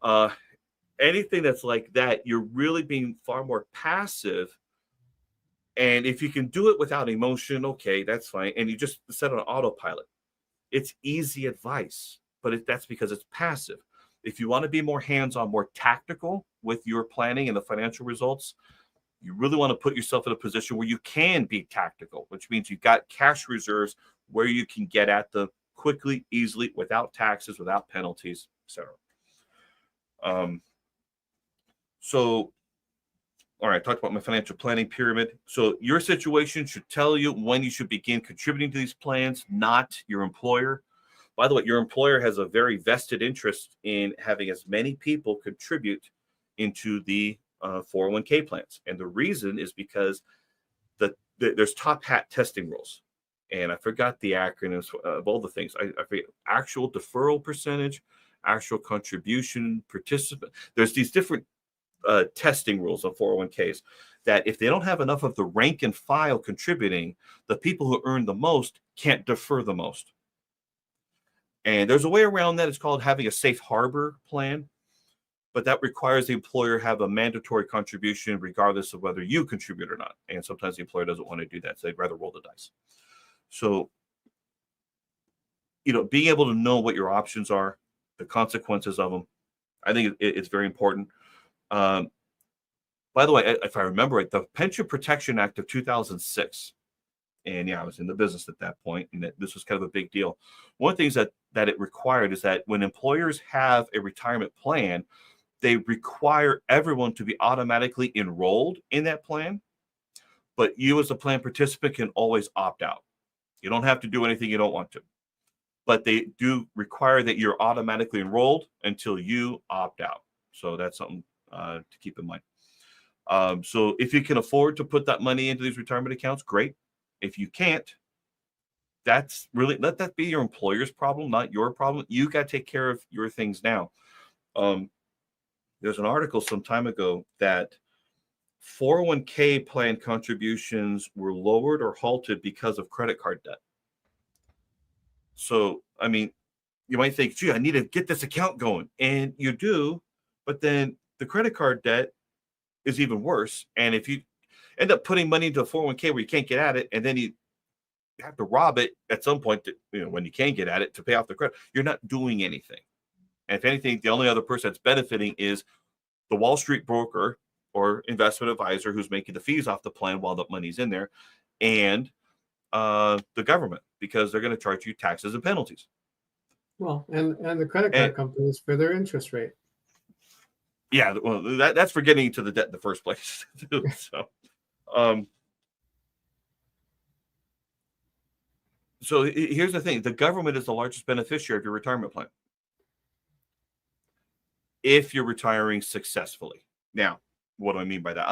Uh, Anything that's like that, you're really being far more passive. And if you can do it without emotion, okay, that's fine. And you just set on autopilot. It's easy advice, but that's because it's passive. If you want to be more hands on, more tactical with your planning and the financial results, you really want to put yourself in a position where you can be tactical, which means you've got cash reserves where you can get at them quickly, easily, without taxes, without penalties, etc. Um, so, all right, I talked about my financial planning pyramid. So, your situation should tell you when you should begin contributing to these plans, not your employer. By the way, your employer has a very vested interest in having as many people contribute into the 401k plans. And the reason is because there's top hat testing rules. And I forgot the acronyms of all the things. I forget actual deferral percentage, actual contribution participant. There's these different testing rules on 401ks that if they don't have enough of the rank and file contributing, the people who earn the most can't defer the most. And there's a way around that. It's called having a safe harbor plan, but that requires the employer have a mandatory contribution regardless of whether you contribute or not. And sometimes the employer doesn't want to do that, so they'd rather roll the dice. So, being able to know what your options are, the consequences of them, I think it's very important. By the way, if I remember right, the Pension Protection Act of 2006, and yeah, I was in the business at that point, and this was kind of a big deal. One of the things that it required is that when employers have a retirement plan, they require everyone to be automatically enrolled in that plan, but you as a plan participant can always opt out. You don't have to do anything you don't want to, but they do require that you're automatically enrolled until you opt out. So that's something to keep in mind. So if you can afford to put that money into these retirement accounts, great. If you can't, that's really, let that be your employer's problem, not your problem. You got to take care of your things now. There's an article some time ago that 401k plan contributions were lowered or halted because of credit card debt. So, I mean, you might think, gee, I need to get this account going. And you do, but then the credit card debt is even worse. And if you end up putting money into a 401k where you can't get at it, and then you have to rob it at some point, when you can get at it to pay off the credit, you're not doing anything. And if anything, the only other person that's benefiting is the Wall Street broker or investment advisor who's making the fees off the plan while the money's in there, and the government, because they're going to charge you taxes and penalties. Well, and the credit card companies for their interest rate. Yeah, well, that's for getting to the debt in the first place. So here's the thing. The government is the largest beneficiary of your retirement plan if you're retiring successfully. Now, what do I mean by that?